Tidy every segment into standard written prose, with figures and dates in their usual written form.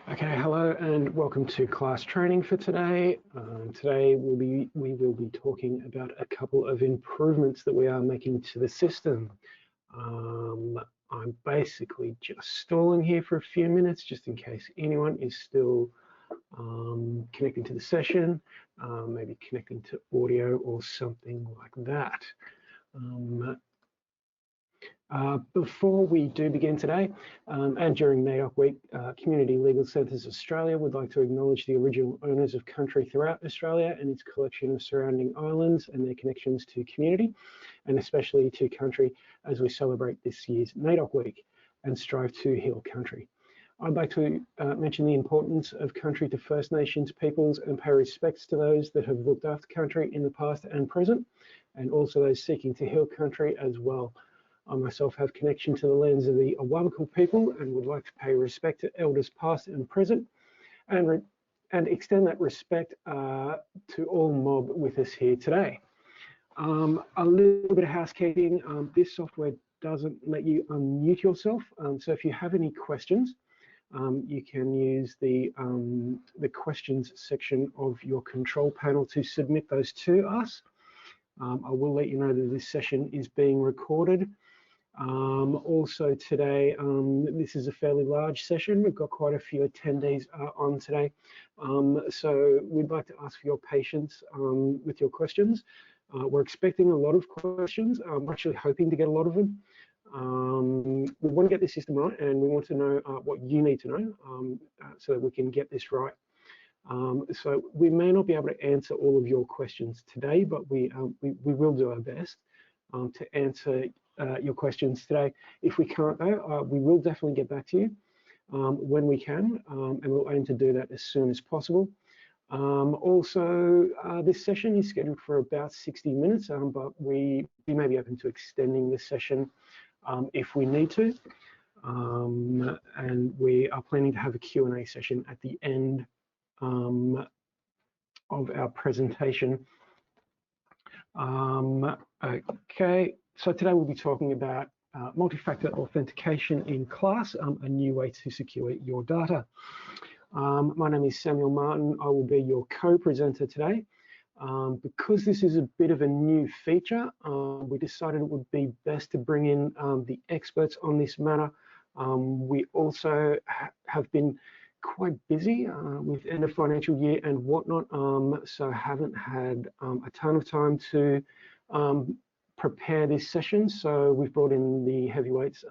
Okay, hello and welcome to class training for today. Today we will be talking about a couple of improvements that we are making to the system. I'm basically just stalling here for a few minutes just in case anyone is still connecting to the session, maybe connecting to audio or something like that. Before we do begin today, and during NADOC week, Community Legal Centres Australia would like to acknowledge the original owners of country throughout Australia and its collection of surrounding islands and their connections to community, and especially to country as we celebrate this year's NADOC week and strive to heal country. I'd like to mention the importance of country to First Nations peoples and pay respects to those that have looked after country in the past and present, and also those seeking to heal country as well. I myself have connection to the lands of the Awabakal people and would like to pay respect to elders past and present and extend that respect to all mob with us here today. A little bit of housekeeping. This software doesn't let you unmute yourself. So if you have any questions, you can use the questions section of your control panel to submit those to us. I will let you know that this session is being recorded. Also today, this is a fairly large session. We've got quite a few attendees on today. So we'd like to ask for your patience with your questions. We're expecting a lot of questions. I'm actually hoping to get a lot of them. We want to get the system right, and we want to know what you need to know so that we can get this right. So we may not be able to answer all of your questions today, but we will do our best to answer your questions today. If we can't though, we will definitely get back to you when we can, and we'll aim to do that as soon as possible. Also, this session is scheduled for about 60 minutes, but we may be open to extending this session if we need to. And we are planning to have a Q&A session at the end of our presentation. Okay, so today we'll be talking about multi-factor authentication in class, a new way to secure your data. My name is Samuel Martin. I will be your co-presenter today. Because this is a bit of a new feature, we decided it would be best to bring in the experts on this matter. We also have been quite busy with end of financial year and whatnot, so haven't had a ton of time to prepare this session. So we've brought in the heavyweights.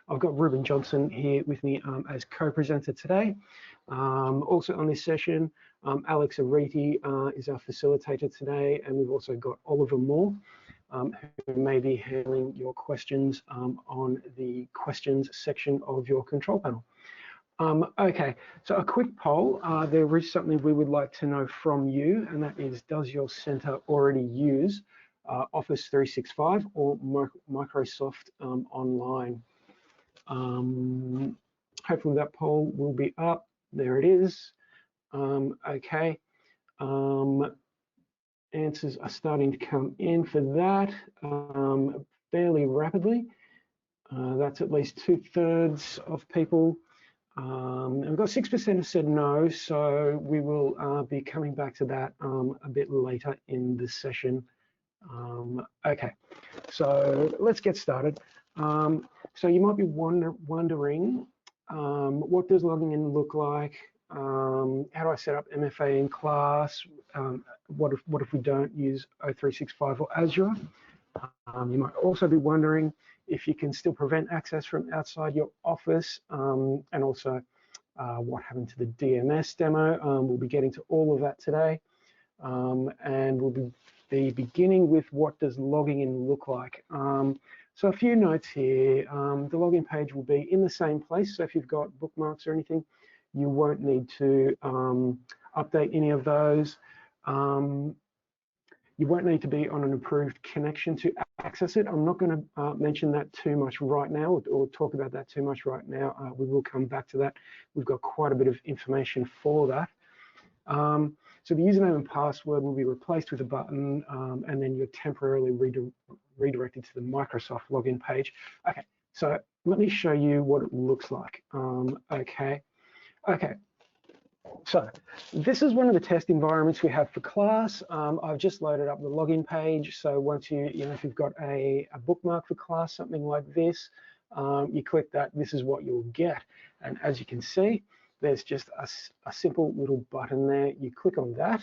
I've got Ruben Johnson here with me as co-presenter today. Also on this session, Alex Ariti is our facilitator today, and we've also got Oliver Moore, who may be handling your questions on the questions section of your control panel. Okay, so a quick poll. There is something we would like to know from you, and that is, does your centre already use Office 365 or Microsoft Online? Hopefully that poll will be up. There it is. Okay. Answers are starting to come in for that fairly rapidly. That's at least 2/3 of people. And we've got 6% have said no, so we will be coming back to that a bit later in the session. Okay, so let's get started. So you might be wondering, what does logging in look like? How do I set up MFA in class? What if we don't use O365 or Azure? You might also be wondering if you can still prevent access from outside your office, and also what happened to the DMS demo. We'll be getting to all of that today, and we'll be beginning with what does logging in look like. So a few notes here. The login page will be in the same place, so if you've got bookmarks or anything, you won't need to update any of those. You won't need to be on an approved connection to access it. I'm not going to mention that too much right now, or talk about that too much right now. We will come back to that. We've got quite a bit of information for that. So the username and password will be replaced with a button, and then you're temporarily redirected to the Microsoft login page. Okay, so let me show you what it looks like. Okay. So this is one of the test environments we have for class. I've just loaded up the login page. So once if you've got a bookmark for class, something like this, you click that, this is what you'll get. And as you can see, there's just a simple little button there. You click on that.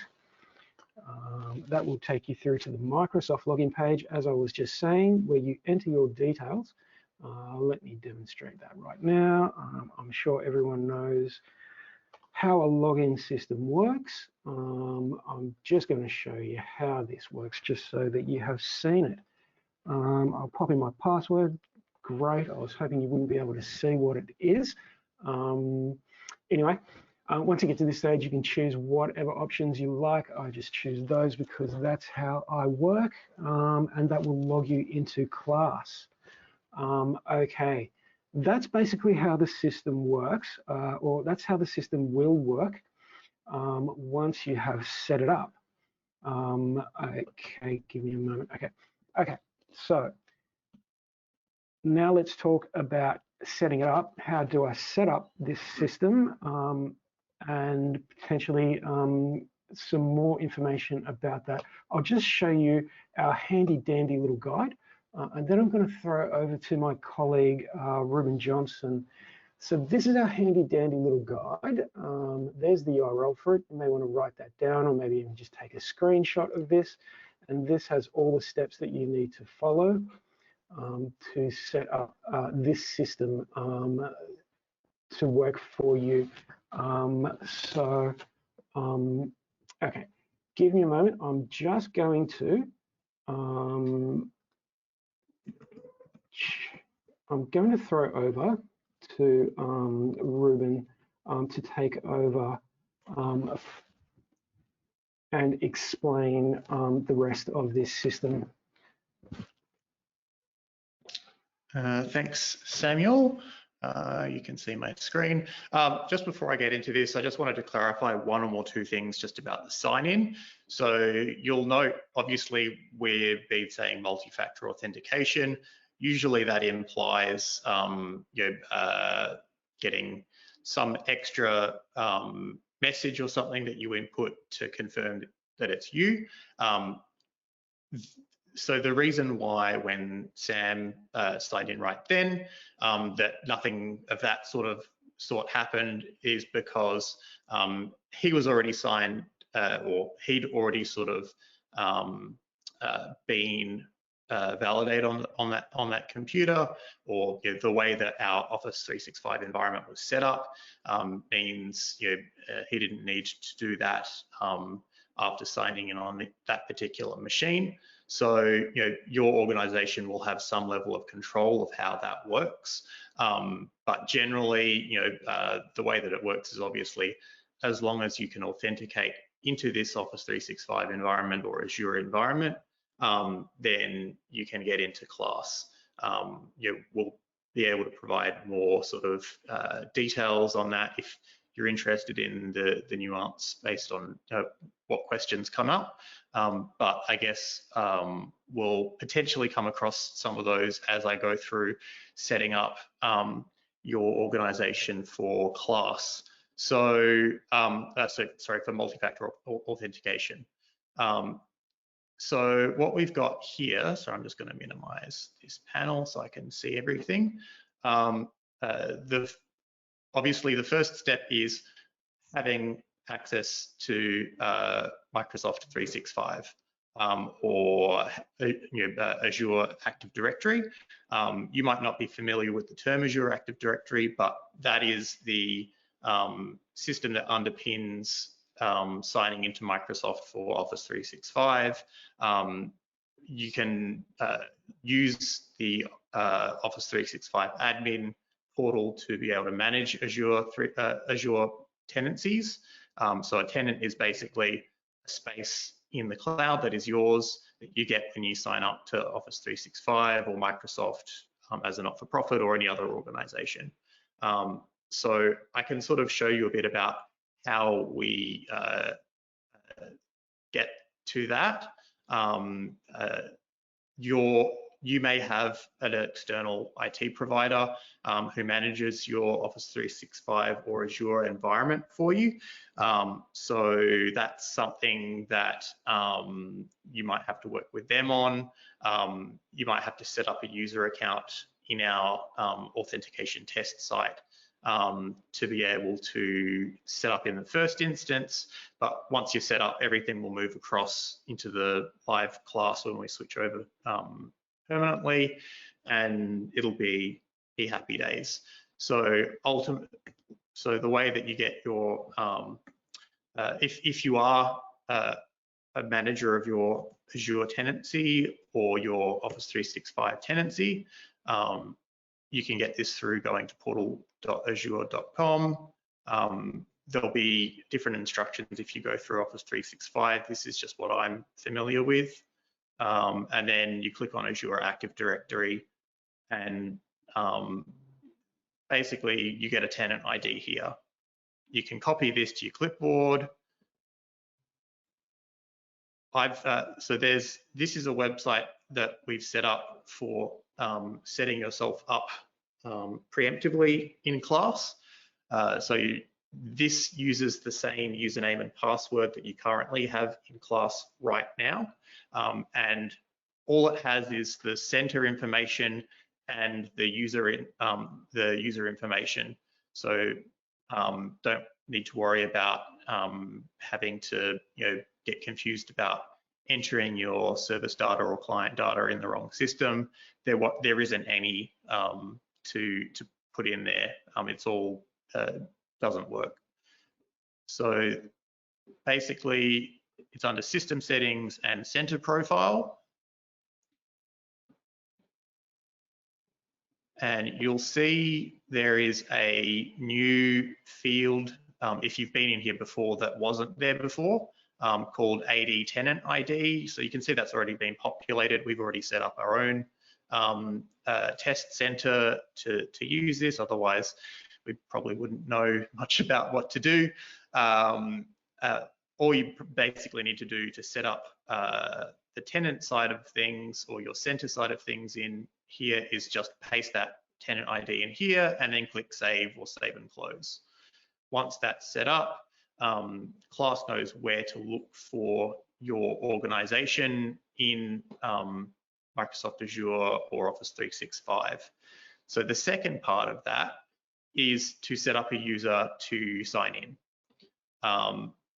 That will take you through to the Microsoft login page, as I was just saying, where you enter your details. Let me demonstrate that right now. I'm sure everyone knows how a login system works. I'm just going to show you how this works, just so that you have seen it. I'll pop in my password. Great. I was hoping you wouldn't be able to see what it is. Anyway, once you get to this stage, you can choose whatever options you like. I just choose those because that's how I work, and that will log you into class. Okay, that's basically how the system works, or that's how the system will work once you have set it up. Okay, give me a moment. Okay, so now let's talk about setting it up. How do I set up this system, and potentially some more information about that. I'll just show you our handy dandy little guide. And then I'm going to throw over to my colleague, Ruben Johnson. So this is our handy dandy little guide. There's the URL for it. You may want to write that down, or maybe even just take a screenshot of this. And this has all the steps that you need to follow to set up this system to work for you. Okay, give me a moment. I'm just going to throw over to Ruben to take over and explain the rest of this system. Thanks, Samuel. You can see my screen. Just before I get into this, I just wanted to clarify one or two things just about the sign-in. So you'll note, obviously, we've been saying multi-factor authentication. Usually that implies getting some extra message or something that you input to confirm that it's you. So the reason why when Sam signed in right then that nothing of that sort happened is because he was already signed or he'd already sort of been validated on that computer, or the way that our Office 365 environment was set up means he didn't need to do that after signing in on that particular machine. So your organization will have some level of control of how that works, but generally the way that it works is obviously as long as you can authenticate into this Office 365 environment or Azure environment, then you can get into class. We'll be able to provide more sort of details on that if you're interested in the nuance based on what questions come up. But I guess we'll potentially come across some of those as I go through setting up your organization for class. So, sorry, for multi-factor authentication. So what we've got here, so I'm just going to minimize this panel so I can see everything. Obviously, the first step is having access to Microsoft 365 or Azure Active Directory. You might not be familiar with the term Azure Active Directory, but that is the system that underpins signing into Microsoft for Office 365. You can use the Office 365 admin portal to be able to manage Azure tenancies. So a tenant is basically a space in the cloud that is yours that you get when you sign up to Office 365 or Microsoft as a not-for-profit or any other organization. So I can sort of show you a bit about how we get to that. Your you may have an external IT provider who manages your Office 365 or Azure environment for you. So that's something that you might have to work with them on. You might have to set up a user account in our authentication test site to be able to set up in the first instance. But once you're set up, everything will move across into the live class when we switch over permanently, and it'll be happy days. So so the way that you get your, if you are a manager of your Azure tenancy or your Office 365 tenancy, you can get this through going to portal.azure.com. There'll be different instructions if you go through Office 365. This is just what I'm familiar with. And then you click on Azure Active Directory, and basically you get a tenant ID here. You can copy this to your clipboard. So this is a website that we've set up for setting yourself up preemptively in class. This uses the same username and password that you currently have in class right now. And all it has is the center information and the user information. So don't need to worry about having to get confused about entering your service data or client data in the wrong system. There isn't any to put in there. It's all doesn't work. So basically, it's under System Settings and Center Profile. And you'll see there is a new field, if you've been in here before that wasn't there before, called AD Tenant ID. So you can see that's already been populated. We've already set up our own test center to use this. Otherwise, we probably wouldn't know much about what to do. All you basically need to do to set up the tenant side of things or your center side of things in here is just paste that tenant ID in here and then click Save or Save and Close. Once that's set up, class knows where to look for your organization in Microsoft Azure or Office 365. So the second part of that is to set up a user to sign in.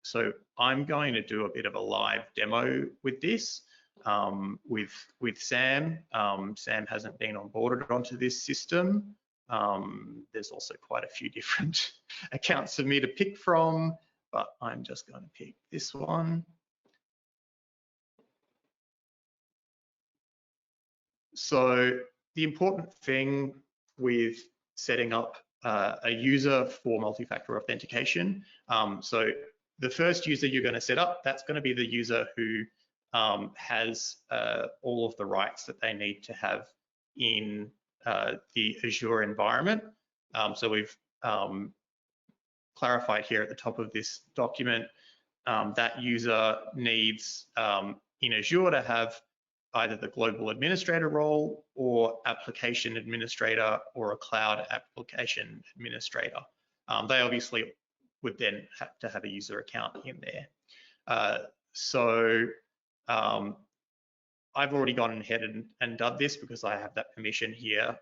So I'm going to do a bit of a live demo with this with Sam. Sam hasn't been onboarded onto this system. There's also quite a few different accounts for me to pick from, but I'm just going to pick this one. So the important thing with setting up a user for multi-factor authentication, so the first user you're going to set up, that's going to be the user who has all of the rights that they need to have in the Azure environment. So we've clarified here at the top of this document that user needs in Azure to have either the global administrator role or application administrator or a cloud application administrator. They obviously would then have to have a user account in there. I've already gone ahead and done this because I have that permission here.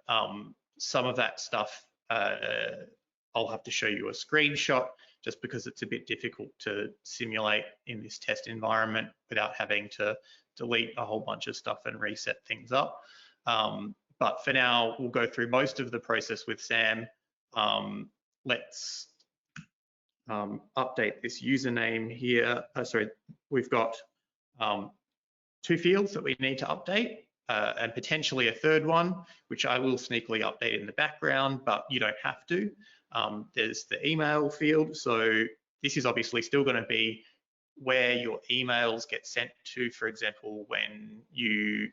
Some of that stuff, I'll have to show you a screenshot just because it's a bit difficult to simulate in this test environment without having to delete a whole bunch of stuff and reset things up. But for now, we'll go through most of the process with Sam. Let's update this username here. Sorry, we've got 2 fields that we need to update and potentially a third one, which I will sneakily update in the background, but you don't have to. There's the email field. So this is obviously still going to be where your emails get sent to. For example, when you,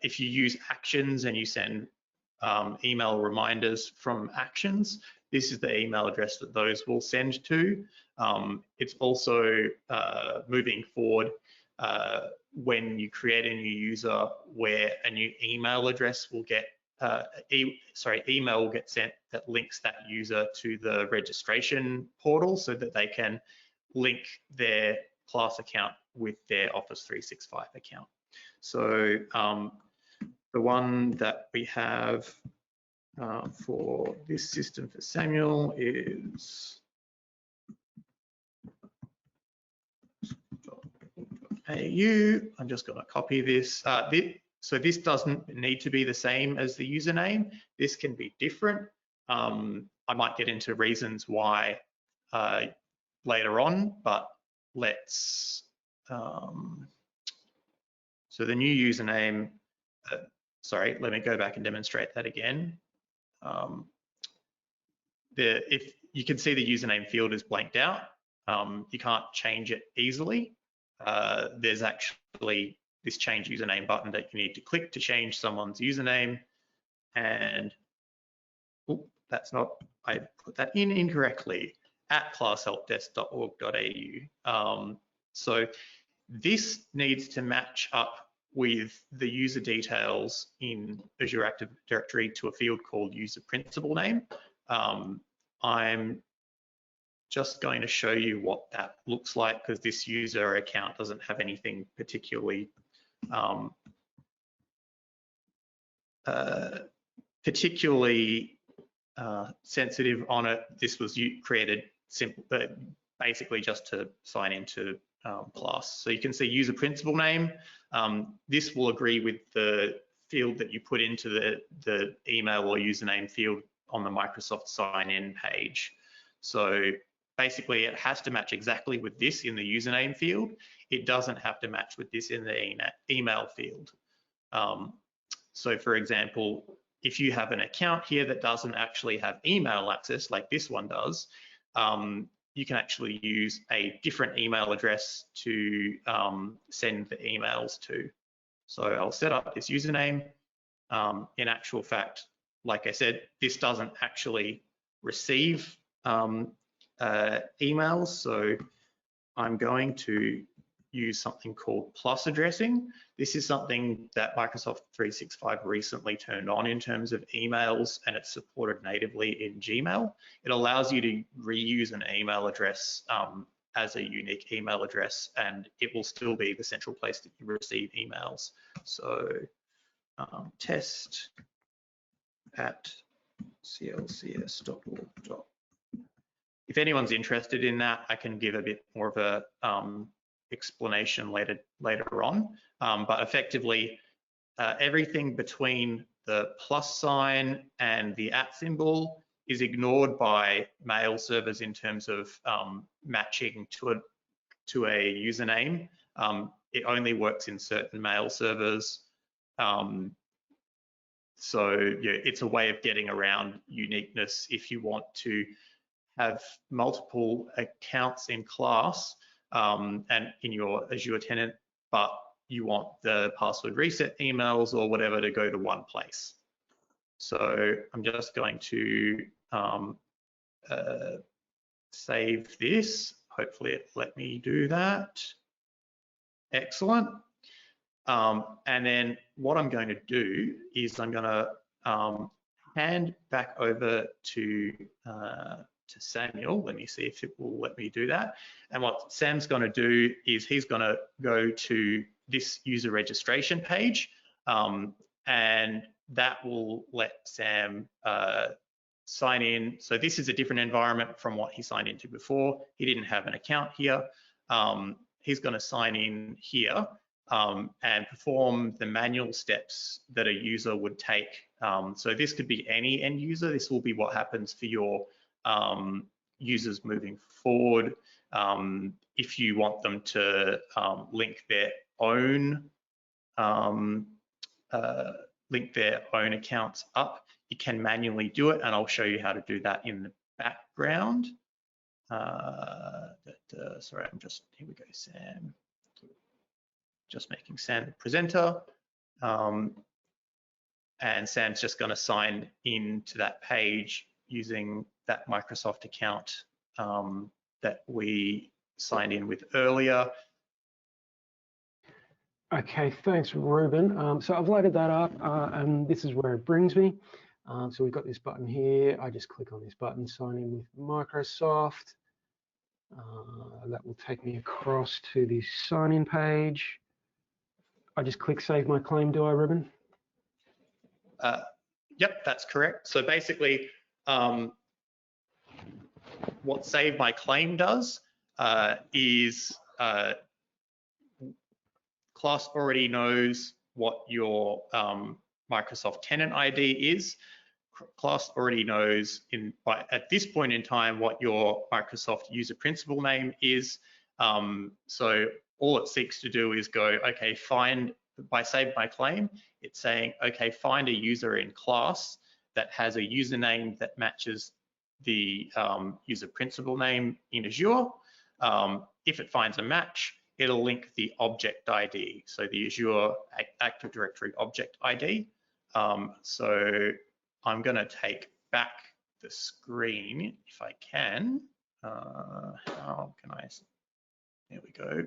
if you use Actions and you send email reminders from Actions, this is the email address that those will send to. It's also moving forward. when you create a new user, where a new email address will get email will get sent that links that user to the registration portal so that they can link their class account with their Office 365 account. So the one that we have for this system for Samuel is .au. I'm just going to copy this. So this doesn't need to be the same as the username. This can be different. I might get into reasons why later on, but let's, so the new username, sorry, let me go back and demonstrate that again. If you can see the username field is blanked out, you can't change it easily. There's actually this change username button that you need to click to change someone's username, and that's not, I put that in incorrectly, at classhelpdesk.org.au. So this needs to match up with the user details in Azure Active Directory to a field called user principal name. I'm just going to show you what that looks like, because this user account doesn't have anything particularly sensitive on it. This was created basically just to sign into class. So you can see user principal name. This will agree with the field that you put into the email or username field on the Microsoft sign-in page. So basically it has to match exactly with this in the username field. It doesn't have to match with this in the email field. So for example, if you have an account here that doesn't actually have email access like this one does, you can actually use a different email address to send the emails to. So I'll set up this username. In actual fact, like I said, this doesn't actually receive emails. So I'm going to use something called plus addressing. This is something that Microsoft 365 recently turned on in terms of emails, and it's supported natively in Gmail. It allows you to reuse an email address as a unique email address, and it will still be the central place that you receive emails. So test at clcs.org. If anyone's interested in that, I can give a bit more of a explanation later on. But effectively, everything between the plus sign and the @ symbol is ignored by mail servers in terms of matching to a username. It only works in certain mail servers. So yeah, it's a way of getting around uniqueness if you want to have multiple accounts in class and in your Azure tenant, but you want the password reset emails or whatever to go to one place. So I'm just going to save this. Hopefully it let me do that. Excellent. And then what I'm going to do is I'm going to hand back over to Samuel. Let me see if it will let me do that. And what Sam's going to do is he's going to go to this user registration page, and that will let Sam sign in. So this is a different environment from what he signed into before. He didn't have an account here. He's going to sign in here and perform the manual steps that a user would take. So this could be any end user. This will be what happens for your users moving forward. If you want them to link their own accounts up, you can manually do it, and I'll show you how to do that in the background. Sorry, here we go, Sam. Just making Sam the presenter. And Sam's just going to sign into that page using that Microsoft account that we signed in with earlier. Okay, thanks, Ruben. So I've loaded that up, and this is where it brings me. So we've got this button here. I just click on this button, sign in with Microsoft. That will take me across to the sign-in page. I just click Save My Claim, do I, Ruben? Yep, that's correct. So basically, what Save My Claim does is class already knows what your Microsoft tenant ID is. Class already knows at this point in time what your Microsoft user principal name is. So all it seeks to do is go, okay, by Save My Claim, it's saying, okay, find a user in class that has a username that matches the user principal name in Azure. If it finds a match, it'll link the object ID, so the Azure Active Directory object ID. So I'm going to take back the screen if I can. How can I? There we go.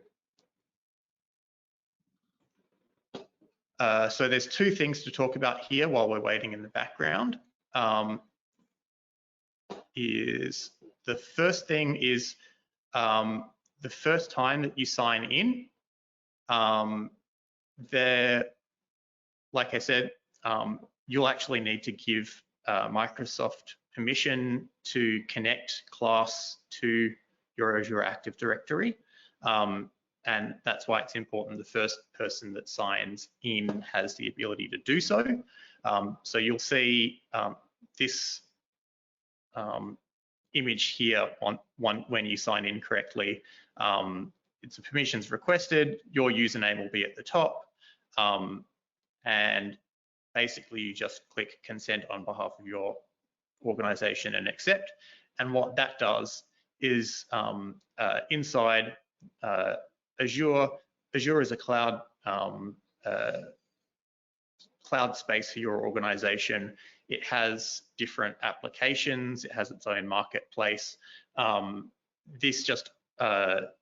So there's two things to talk about here while we're waiting in the background. Is the first thing is the first time that you sign in, like I said, you'll actually need to give Microsoft permission to connect class to your Azure Active Directory. And that's why it's important the first person that signs in has the ability to do so. So you'll see this image here when you sign in correctly. It's a permissions requested, your username will be at the top, and basically you just click consent on behalf of your organization and accept. And what that does is inside Azure is a cloud space for your organization. It has different applications, it has its own marketplace. This just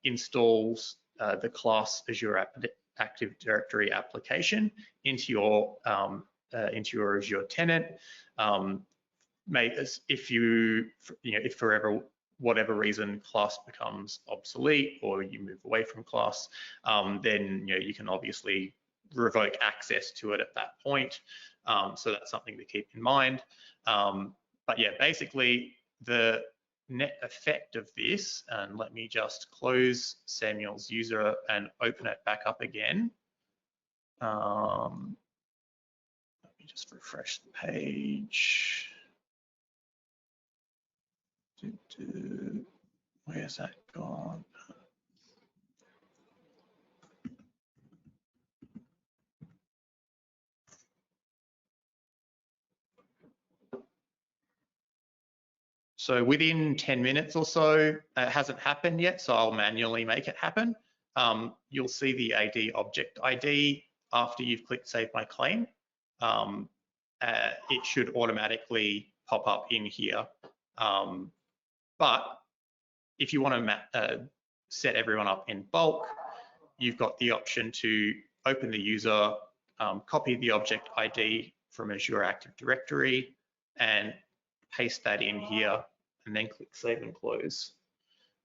installs the class Azure Active Directory application into your Azure tenant. If for whatever reason class becomes obsolete or you move away from class, then you can obviously revoke access to it at that point. So that's something to keep in mind. But yeah, basically the net effect of this, and let me just close Samuel's user and open it back up again. Let me just refresh the page. Where's that gone? So within 10 minutes or so, it hasn't happened yet, so I'll manually make it happen. You'll see the AD object ID after you've clicked Save My Claim. It should automatically pop up in here. But if you want to set everyone up in bulk, you've got the option to open the user, copy the object ID from Azure Active Directory, and paste that in here, and then click Save and Close.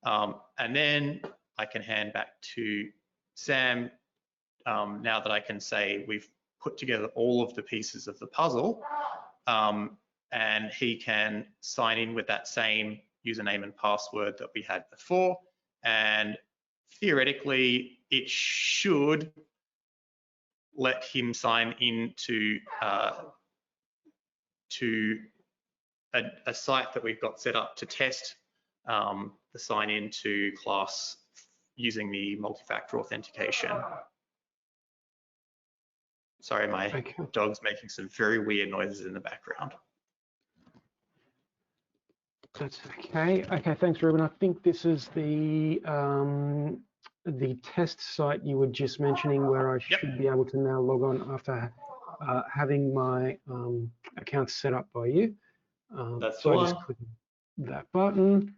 And then I can hand back to Sam now that I can say we've put together all of the pieces of the puzzle, and he can sign in with that same username and password that we had before, and theoretically it should let him sign in to a site that we've got set up to test the sign in to class using the multi-factor authentication. Sorry, my dog's making some very weird noises in the background. That's okay. Okay, thanks, Ruben. I think this is the test site you were just mentioning, where I should be able to now log on after having my account set up by you. That's so I just click that button.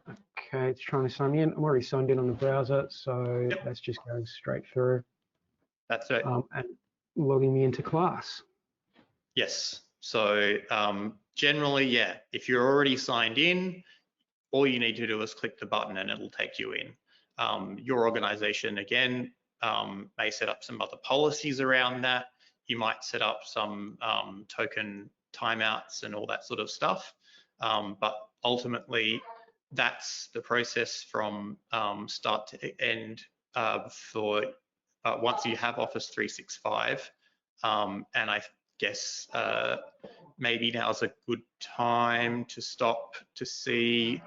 Okay, it's trying to sign me in. I'm already signed in on the browser, so that's just going straight through. That's right. And logging me into class. Yes. So generally, yeah, if you're already signed in, all you need to do is click the button and it'll take you in. Your organization, again, may set up some other policies around that. You might set up some token timeouts and all that sort of stuff. But ultimately, that's the process from start to end for once you have Office 365. And I guess maybe now's a good time to stop to see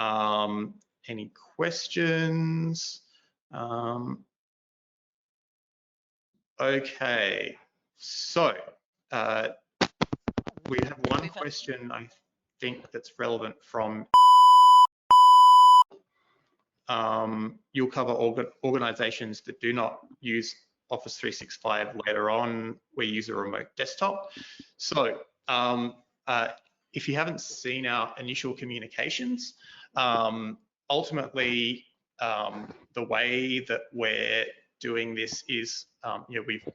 any questions. Okay, so we have one question I think that's relevant from you'll cover organizations that do not use Office 365 later on, we use a remote desktop. So if you haven't seen our initial communications, ultimately the way that we're doing this is,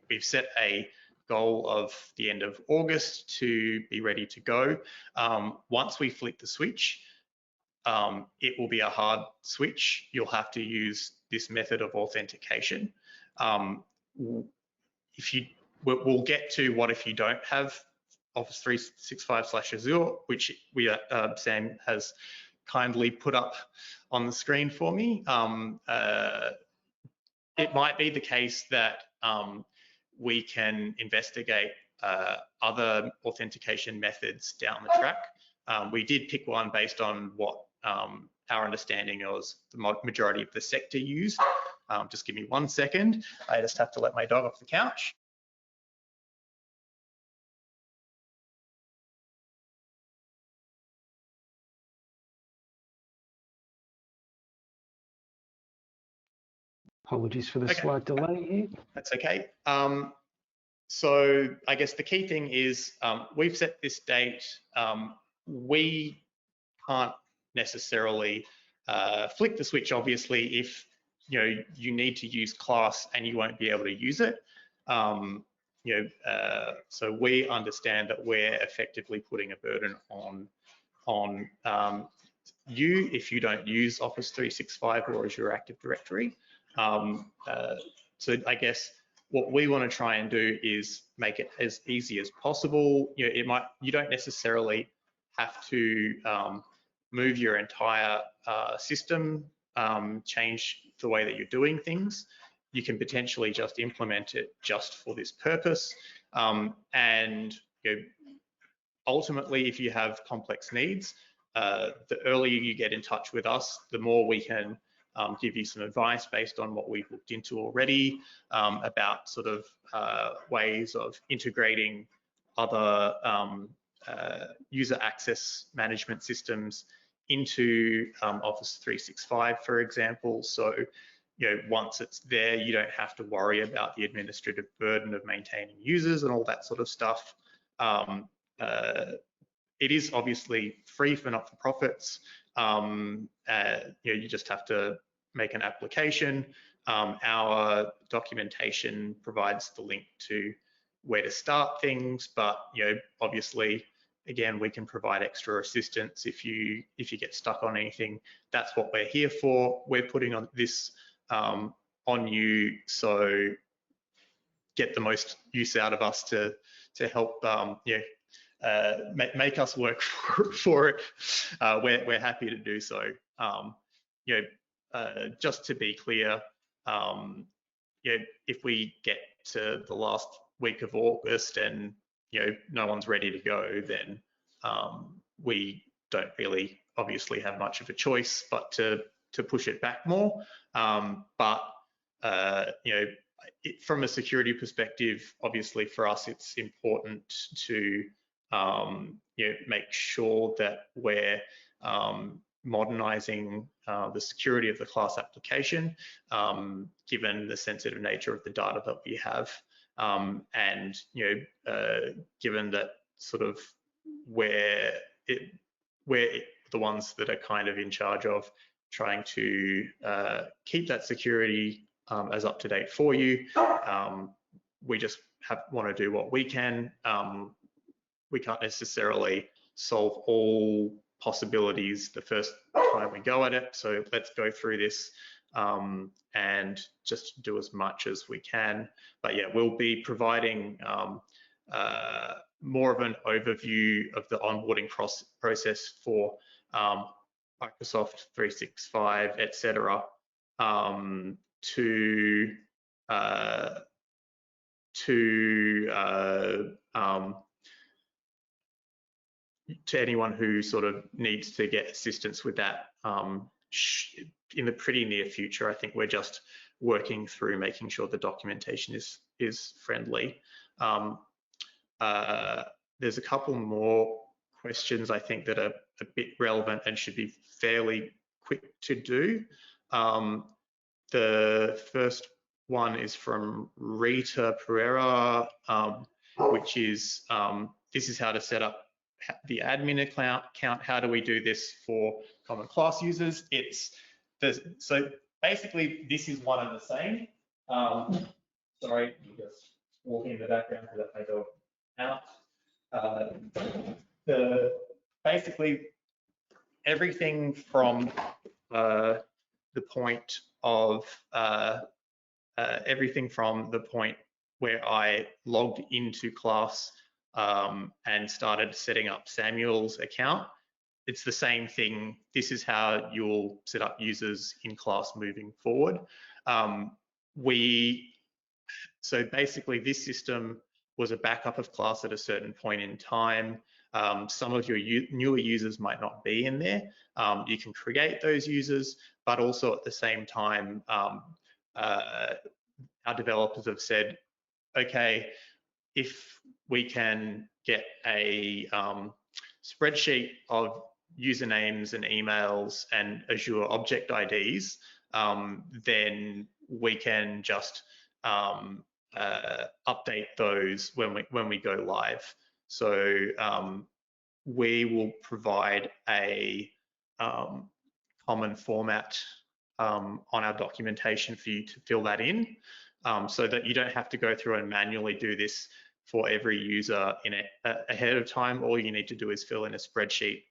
we've set a goal of the end of August to be ready to go. Once we flick the switch, it will be a hard switch. You'll have to use this method of authentication. We'll get to what if you don't have Office 365/Azure, which Sam has kindly put up on the screen for me. It might be the case that we can investigate other authentication methods down the track. We did pick one based on what our understanding was the majority of the sector used. Just give me 1 second. I just have to let my dog off the couch. Apologies for the slight delay here. That's okay. So I guess the key thing is we've set this date. We can't necessarily flick the switch, obviously, if you need to use class and you won't be able to use it. So we understand that we're effectively putting a burden on you if you don't use Office 365 or Azure Active Directory. So I guess what we want to try and do is make it as easy as possible. You don't necessarily have to move your entire system, change the way that you're doing things. You can potentially just implement it just for this purpose. And ultimately, if you have complex needs, the earlier you get in touch with us, the more we can give you some advice based on what we've looked into already about sort of ways of integrating other user access management systems into Office 365, for example. So, once it's there, you don't have to worry about the administrative burden of maintaining users and all that sort of stuff. It is obviously free for not-for-profits. You just have to make an application. Our documentation provides the link to where to start things, but obviously, again, we can provide extra assistance if you get stuck on anything. That's what we're here for. We're putting on this on you, so get the most use out of us to help make us work for it. We're happy to do so. Just to be clear, if we get to the last week of August and no one's ready to go, then we don't really obviously have much of a choice but to push it back more. From a security perspective, obviously for us it's important to make sure that we're modernizing the security of the class application, given the sensitive nature of the data that we have, and given that sort of we're the ones that are kind of in charge of trying to keep that security as up to date for you. We just want to do what we can. We can't necessarily solve all possibilities the first time we go at it. So let's go through this and just do as much as we can. But yeah, we'll be providing more of an overview of the onboarding process for Microsoft 365, etc. To anyone who sort of needs to get assistance with that in the pretty near future. I think we're just working through making sure the documentation is friendly. There's a couple more questions I think that are a bit relevant and should be fairly quick to do. The first one is from Rita Pereira, which is, this is how to set up the admin account. How do we do this for common class users? So basically this is one and the same. Sorry, you just walk in the background so that I go out. Basically everything from the point of where I logged into class and started setting up Samuel's account, it's the same thing. This is how you'll set up users in class moving forward. So basically this system was a backup of class at a certain point in time. Some of your newer users might not be in there. You can create those users, but also at the same time, our developers have said, okay, if we can get a spreadsheet of usernames and emails and Azure object IDs, then we can just update those when we go live. So we will provide a common format on our documentation for you to fill that in, so that you don't have to go through and manually do this for every user ahead of time. All you need to do is fill in a spreadsheet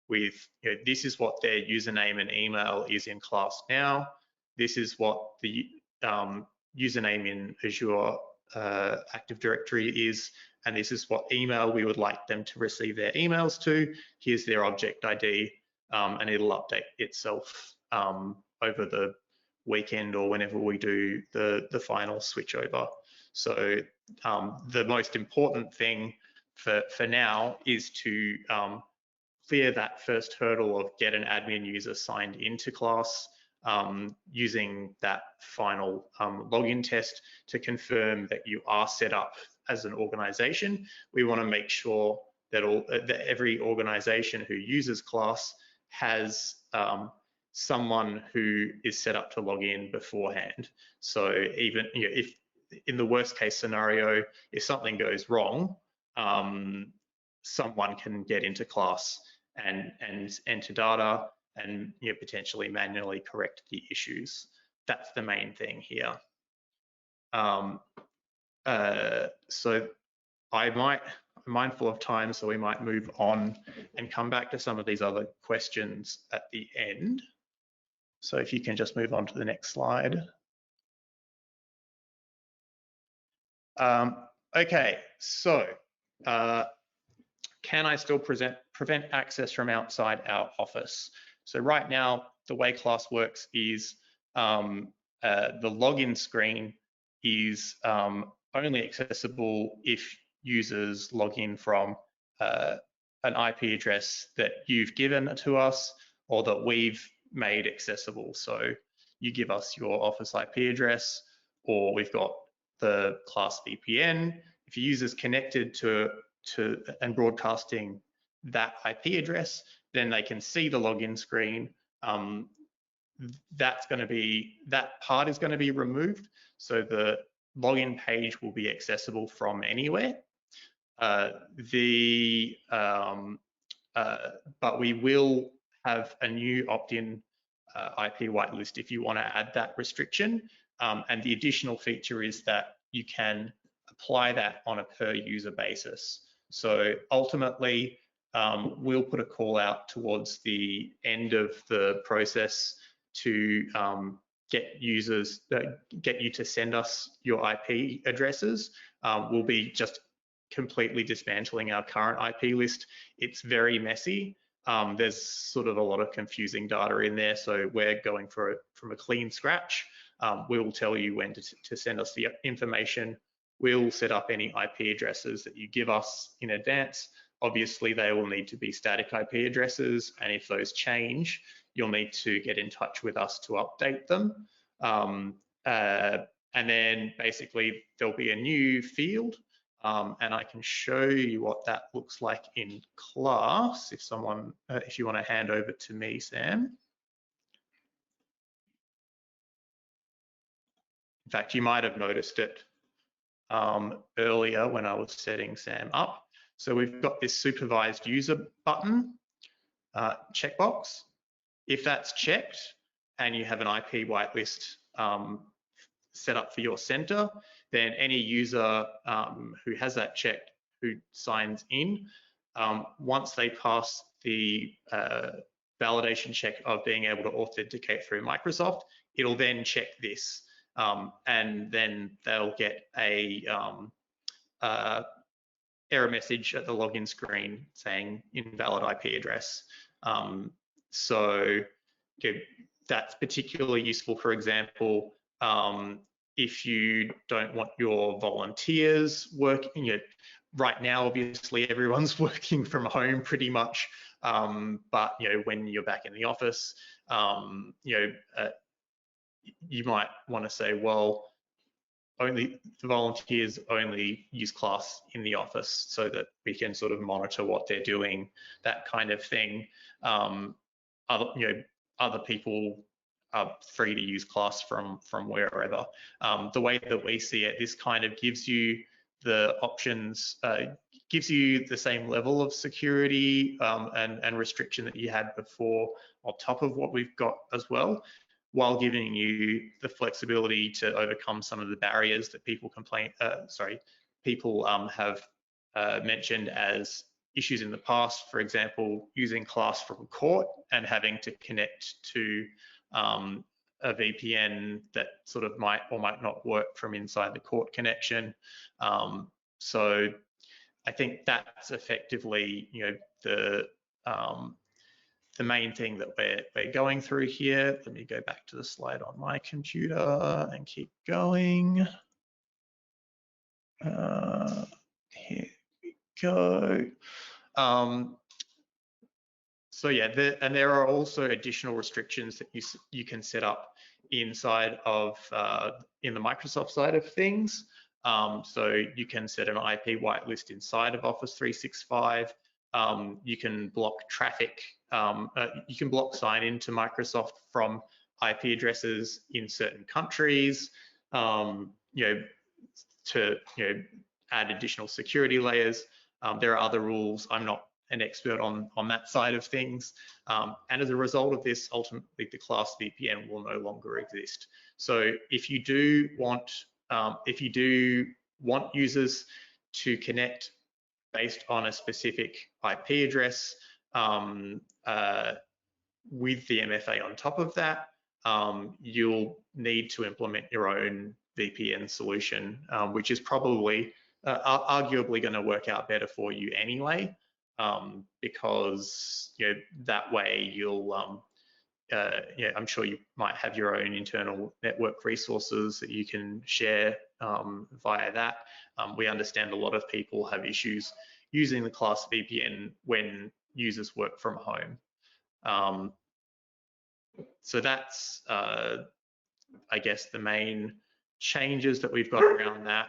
with, this is what their username and email is in class now. This is what the username in Azure Active Directory is, and this is what email we would like them to receive their emails to. Here's their object ID, and it'll update itself over the weekend or whenever we do the final switchover. So the most important thing for now is to clear that first hurdle of get an admin user signed into class, using that final login test to confirm that you are set up as an organization. We want to make sure that every organization who uses class has someone who is set up to log in beforehand. So even if in the worst case scenario, if something goes wrong, someone can get into class and enter data and potentially manually correct the issues. That's the main thing here. So I'm mindful of time, so we might move on and come back to some of these other questions at the end. So if you can just move on to the next slide. Okay, so can I still prevent access from outside our office? So right now, the way class works is the login screen is only accessible if users log in from an IP address that you've given to us or that we've made accessible. So you give us your office IP address, or we've got the class VPN. If your user's connected to and broadcasting that IP address, then they can see the login screen. That part is going to be removed, so the login page will be accessible from anywhere. But we will have a new opt-in IP whitelist if you want to add that restriction. And the additional feature is that you can apply that on a per user basis. So ultimately, we'll put a call out towards the end of the process to get you to send us your IP addresses. We'll be just completely dismantling our current IP list. It's very messy. There's sort of a lot of confusing data in there, so we're going for it from a clean scratch. We will tell you when to send us the information. We'll set up any IP addresses that you give us in advance. Obviously, they will need to be static IP addresses, and if those change, you'll need to get in touch with us to update them. And then basically there'll be a new field, and I can show you what that looks like in class if you want to hand over to me, Sam. In fact, you might have noticed it earlier when I was setting Sam up. So we've got this supervised user button checkbox. If that's checked and you have an IP whitelist set up for your center, then any user who has that checked, who signs in, once they pass the validation check of being able to authenticate through Microsoft, it'll then check this, and then they'll get a error message at the login screen saying invalid IP address. So that's particularly useful, for example, if you don't want your volunteers working. Right now, obviously, everyone's working from home pretty much, but when you're back in the office, you might want to say, well, only the volunteers only use class in the office so that we can sort of monitor what they're doing, that kind of thing. Other people are free to use class from wherever. The way that we see it, this kind of gives you the options, gives you the same level of security and restriction that you had before on top of what we've got as well, while giving you the flexibility to overcome some of the barriers that people have mentioned as issues in the past. For example, using class from court and having to connect to a VPN that sort of might or might not work from inside the court connection. So I think that's effectively, the main thing that we're going through here. Let me go back to the slide on my computer and keep going. Here we go. So yeah, and there are also additional restrictions that you can set up inside of in the Microsoft side of things. So you can set an IP whitelist inside of Office 365. You can block traffic. You can block sign-in to Microsoft from IP addresses in certain countries. To add additional security layers. There are other rules. I'm not an expert on that side of things. And as a result of this, ultimately the class VPN will no longer exist. So if you do want users to connect based on a specific IP address with the MFA on top of that, you'll need to implement your own VPN solution, which is probably arguably going to work out better for you anyway, because that way you'll I'm sure you might have your own internal network resources that you can share via that. We understand a lot of people have issues using the class VPN when users work from home. So that's I guess the main changes that we've got around that.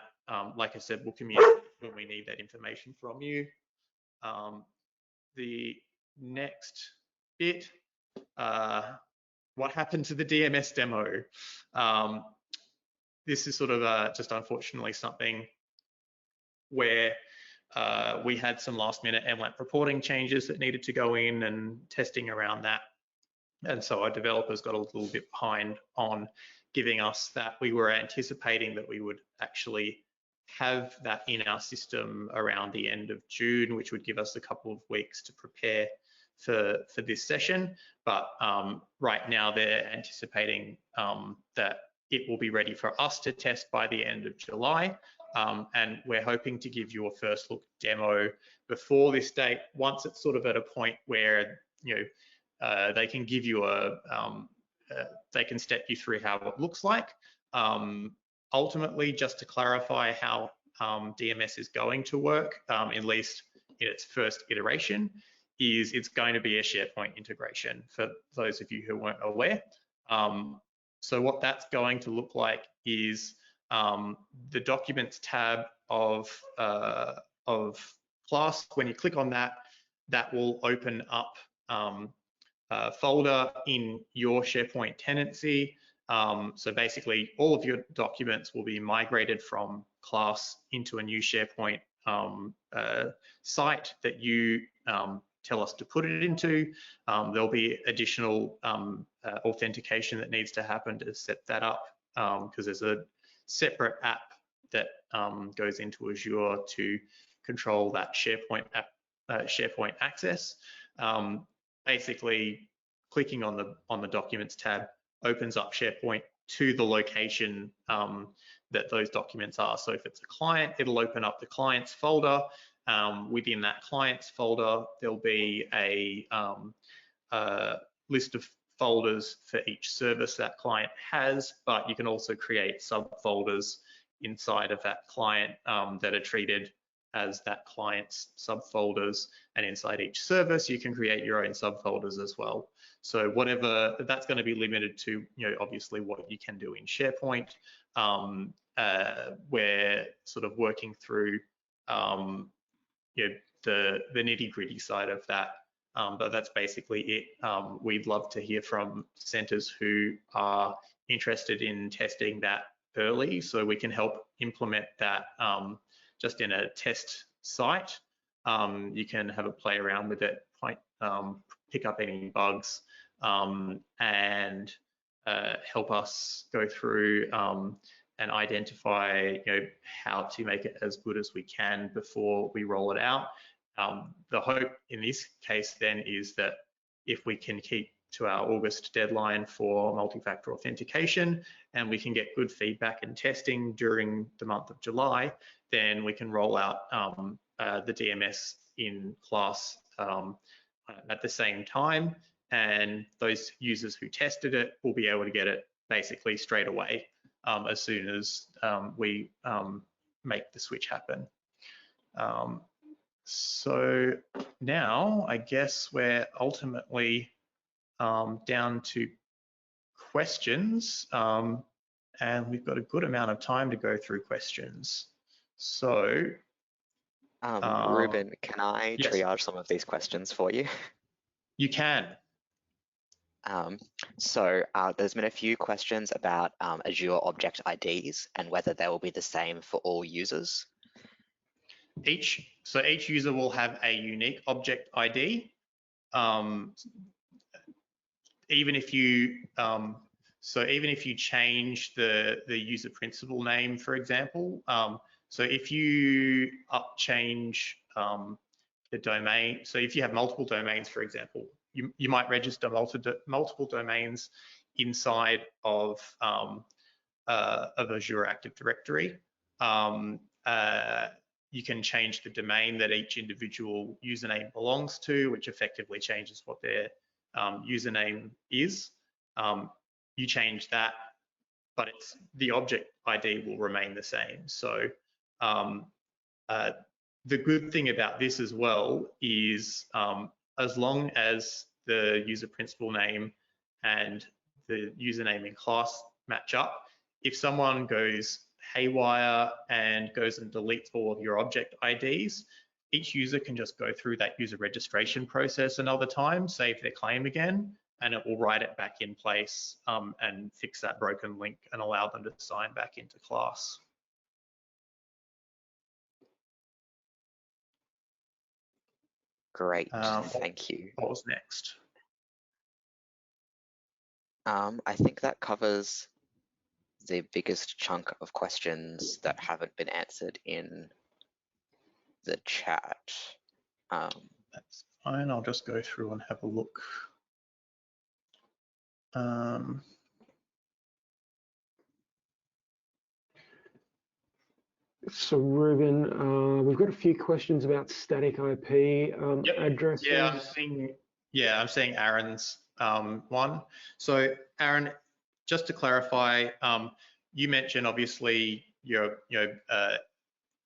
Like I said, we'll communicate when we need that information from you. The next bit, what happened to the DMS demo? This is sort of just unfortunately something where we had some last minute MLAP reporting changes that needed to go in and testing around that. And so our developers got a little bit behind on giving us that. We were anticipating that we would actually have that in our system around the end of June, which would give us a couple of weeks to prepare for this session. But right now they're anticipating that it will be ready for us to test by the end of July. And we're hoping to give you a first look demo before this date, once it's sort of at a point where, you know, they can give you they can step you through how it looks like. Ultimately, just to clarify how DMS is going to work, at least in its first iteration, is it's going to be a SharePoint integration, for those of you who weren't aware. So what that's going to look like is the Documents tab of class. When you click on that, that will open up a folder in your SharePoint tenancy. So basically, all of your documents will be migrated from class into a new SharePoint site that you tell us to put it into. There'll be additional authentication that needs to happen to set that up, because there's a separate app that goes into Azure to control that SharePoint app, SharePoint access. Basically, clicking on the Documents tab opens up SharePoint to the location that those documents are. So if it's a client, it'll open up the client's folder. Within that client's folder, there'll be a list of folders for each service that client has, but you can also create subfolders inside of that client that are treated as that client's subfolders, and inside each service you can create your own subfolders as well. So whatever, that's going to be limited to, you know, obviously what you can do in SharePoint. We're sort of working through you know, the nitty-gritty side of that, but that's basically it. We'd love to hear from centres who are interested in testing that early, so we can help implement that just in a test site. You can have a play around with it, pick up any bugs, and help us go through and identify, you know, how to make it as good as we can before we roll it out. The hope in this case then is that if we can keep to our August deadline for multi-factor authentication, and we can get good feedback and testing during the month of July, then we can roll out the DMS in class at the same time, and those users who tested it will be able to get it basically straight away as soon as we make the switch happen. So now I guess we're ultimately down to questions, and we've got a good amount of time to go through questions. So Ruben, can I yes, triage some of these questions for you? You can. There's been a few questions about Azure object IDs and whether they will be the same for all users. Each user will have a unique object ID. Even if you change the user principal name, for example, so if you change the domain, so if you have multiple domains, for example, you might register multiple domains inside of Azure Active Directory. You can change the domain that each individual username belongs to, which effectively changes what their username is. You change that, but the object ID will remain the same. So the good thing about this as well is as long as the user principal name and the username in class match up, if someone goes haywire and goes and deletes all of your object IDs, each user can just go through that user registration process another time, save their claim again, and it will write it back in place and fix that broken link and allow them to sign back into class. Great, thank you. What was next? I think that covers the biggest chunk of questions that haven't been answered in the chat. That's fine. I'll just go through and have a look. So Ruben, we've got a few questions about static IP addresses. Yeah, I'm seeing Aaron's one. So Aaron, just to clarify, you mentioned obviously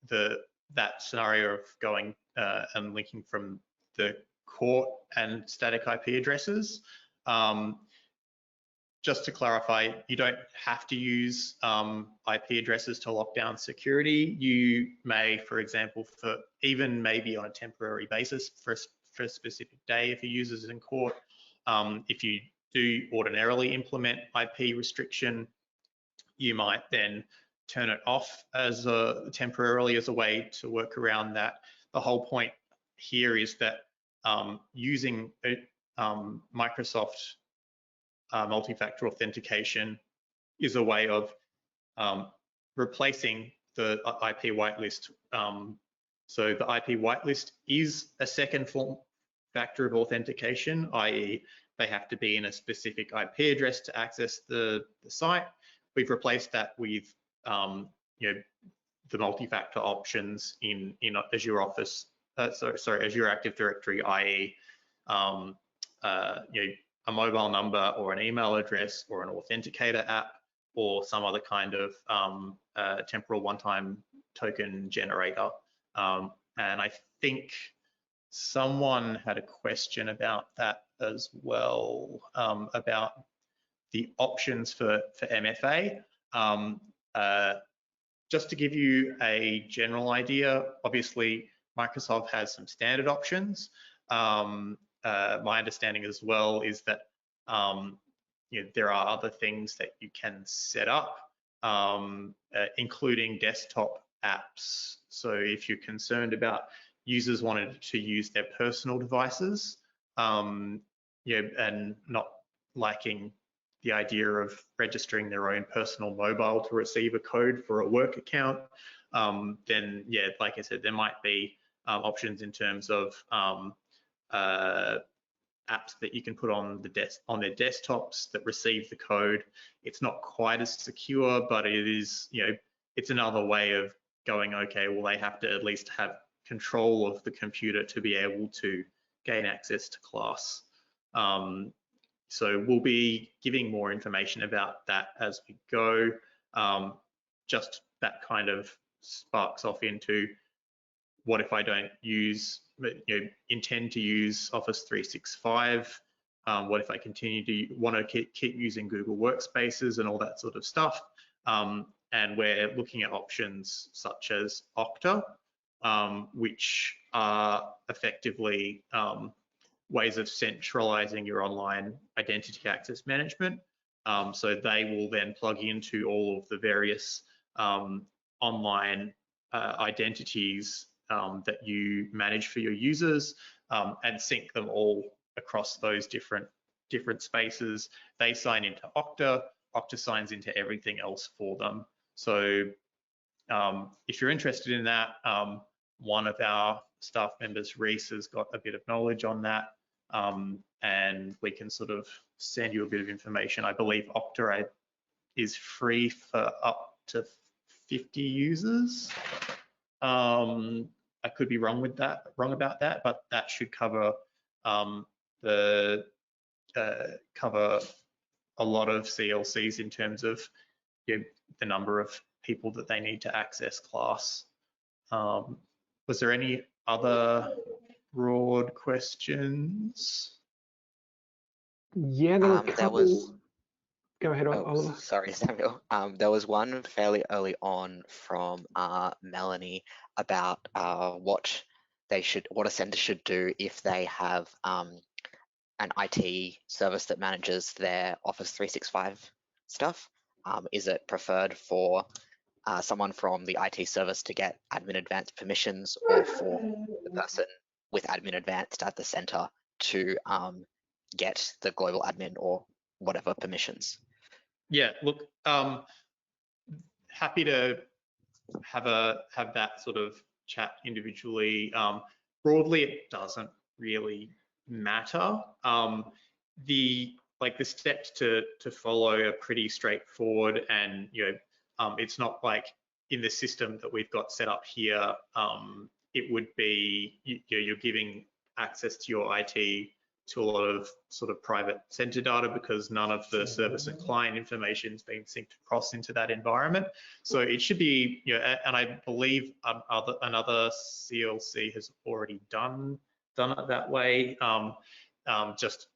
that scenario of going and linking from the court and static IP addresses. Just to clarify, you don't have to use IP addresses to lock down security. You may, for example, for even maybe on a temporary basis for a specific day if your user's in court, if you do ordinarily implement IP restriction, you might then turn it off as temporarily as a way to work around that. The whole point here is that using Microsoft multi-factor authentication is a way of replacing the IP whitelist. So the IP whitelist is a second factor of authentication, i.e. they have to be in a specific IP address to access the site. We've replaced that with the multi-factor options in Azure Office, Azure Active Directory, i.e. a mobile number or an email address or an authenticator app or some other kind of temporal one-time token generator. And I think someone had a question about that as well, about the options for MFA. Just to give you a general idea, obviously Microsoft has some standard options. My understanding as well is that there are other things that you can set up, including desktop apps. So if you're concerned about users wanting to use their personal devices, and not liking the idea of registering their own personal mobile to receive a code for a work account, then yeah, like I said, there might be options in terms of apps that you can put on their desktops that receive the code. It's not quite as secure, but it is, it's another way of going, okay, well, they have to at least have control of the computer to be able to gain access to class. So we'll be giving more information about that as we go. Just that kind of sparks off into what if I don't intend to use Office 365? What if I continue to want to keep using Google Workspaces and all that sort of stuff? And we're looking at options such as Okta, which are effectively ways of centralizing your online identity access management. So they will then plug into all of the various online identities that you manage for your users, and sync them all across those different spaces. They sign into Okta, Okta signs into everything else for them. So if you're interested in that, one of our staff members, Reese, has got a bit of knowledge on that, and we can sort of send you a bit of information. I believe Okta is free for up to 50 users. I could be wrong about that, but that should cover cover a lot of CLCs in terms of the number of people that they need to access class. Was there any other broad questions? Yeah, there were a couple. Go ahead, Oh, Oliver. sorry, Samuel. There was one fairly early on from Melanie about what a centre should do if they have an IT service that manages their Office 365 stuff. Is it preferred for someone from the IT service to get admin advanced permissions, or for the person with admin advanced at the centre to get the global admin or whatever permissions. Yeah, look, happy to have that sort of chat individually. Broadly, it doesn't really matter. The steps to follow are pretty straightforward, and it's not like in the system that we've got set up here, it would be you're giving access to your IT to a lot of sort of private center data, because none of the service and client information is being synced across into that environment. So it should be, and I believe another CLC has already done it that way. Just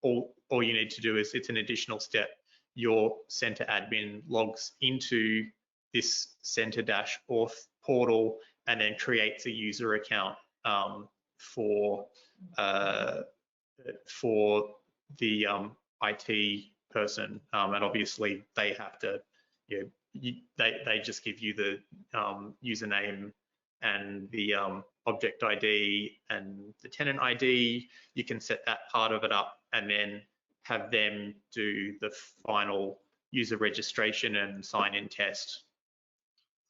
all you need to do is, it's an additional step. Your center admin logs into this center-auth portal and then creates a user account for the IT person, and obviously they have to, they just give you the username and the object ID and the tenant ID. You can set that part of it up and then have them do the final user registration and sign-in test.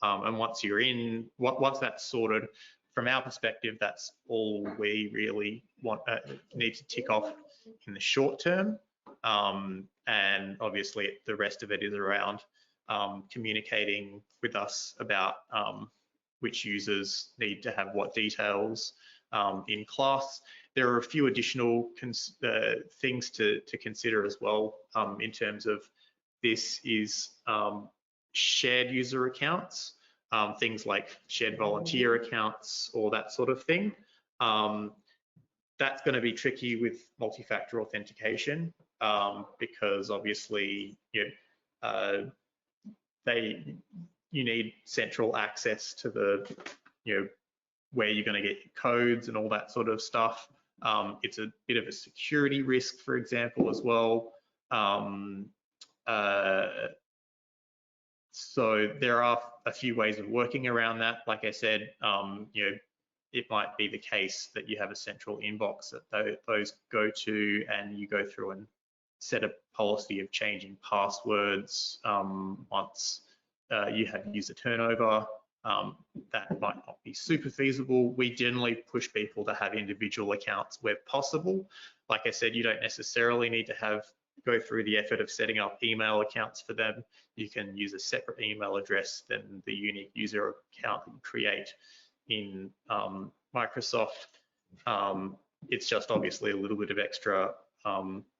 And once you're in, once that's sorted, from our perspective, that's all we really need to tick off in the short term. And obviously the rest of it is around communicating with us about which users need to have what details in class. There are a few additional things to consider as well in terms of this is shared user accounts. Things like shared volunteer accounts or that sort of thing. That's going to be tricky with multi-factor authentication because obviously you need central access to the where you're going to get your codes and all that sort of stuff. It's a bit of a security risk, for example, as well. So there are a few ways of working around that. Like I said, it might be the case that you have a central inbox that those go to, and you go through and set a policy of changing passwords once you have user turnover. That might not be super feasible. We generally push people to have individual accounts where possible. Like I said, you don't necessarily need to go through the effort of setting up email accounts for them. You can use a separate email address than the unique user account that you create in Microsoft. It's just obviously a little bit of extra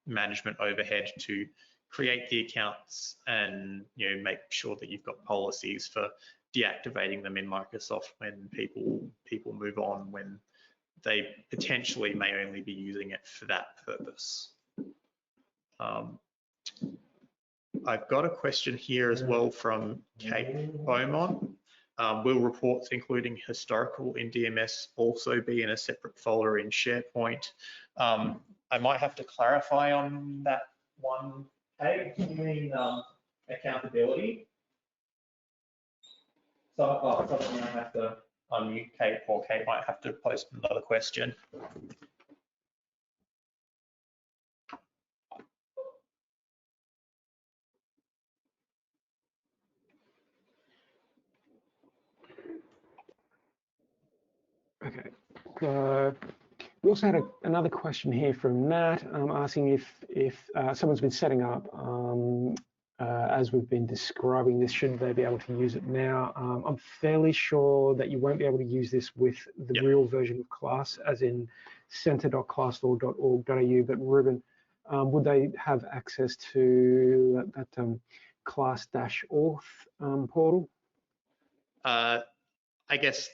management overhead to create the accounts and make sure that you've got policies for deactivating them in Microsoft when people move on, when they potentially may only be using it for that purpose. I've got a question here as well from Kate Beaumont. Will reports including historical in DMS also be in a separate folder in SharePoint? I might have to clarify on that one, Kate. You mean accountability? So someone might have to unmute Kate, or Kate might have to post another question. Okay. We also had another question here from Nat asking if someone's been setting up as we've been describing this, should they be able to use it now? I'm fairly sure that you won't be able to use this with the real version of class, as in center.classlaw.org.au, but Ruben, would they have access to that class-auth portal? I guess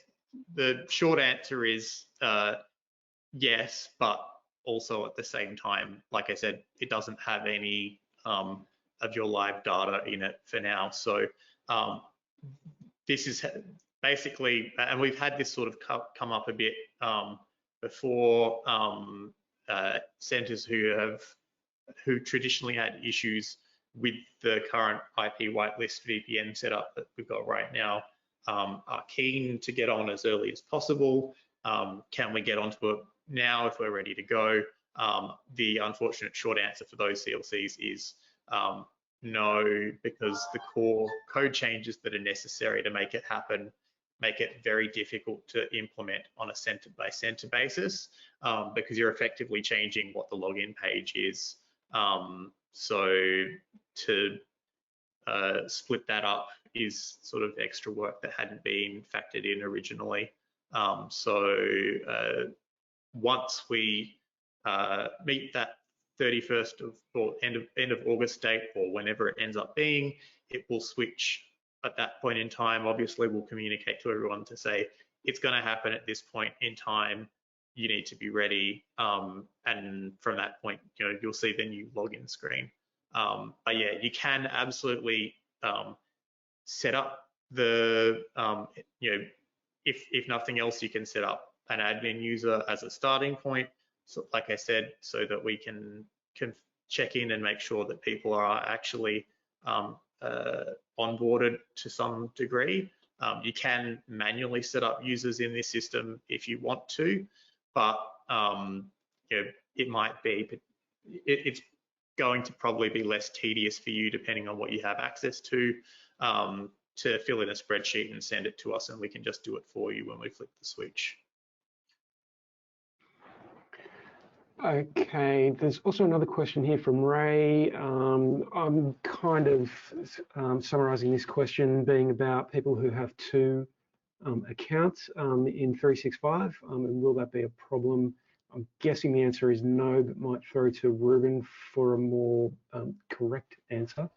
the short answer is yes, but also at the same time, like I said, it doesn't have any of your live data in it for now. So this is basically, and we've had this sort of come up a bit before, centers who traditionally had issues with the current IP whitelist VPN setup that we've got right now are keen to get on as early as possible. Can we get onto it now if we're ready to go? The unfortunate short answer for those CLCs is no, because the core code changes that are necessary to make it happen make it very difficult to implement on a center by center basis, because you're effectively changing what the login page is. So to split that up is sort of extra work that hadn't been factored in originally. Once we meet that 31st of or end of August date, or whenever it ends up being, it will switch at that point in time. Obviously, we'll communicate to everyone to say it's going to happen at this point in time. You need to be ready, and from that point, you'll see the new login screen. But yeah, you can absolutely set up the if nothing else, you can set up an admin user as a starting point. So, like I said, so that we can check in and make sure that people are actually onboarded to some degree. You can manually set up users in this system if you want to, but it might be, it's going to probably be less tedious for you depending on what you have access to fill in a spreadsheet and send it to us, and we can just do it for you when we flip the switch. Okay, there's also another question here from Ray. I'm kind of summarizing this question being about people who have two accounts in 365, and will that be a problem? I'm guessing the answer is no, but might throw to Ruben for a more correct answer.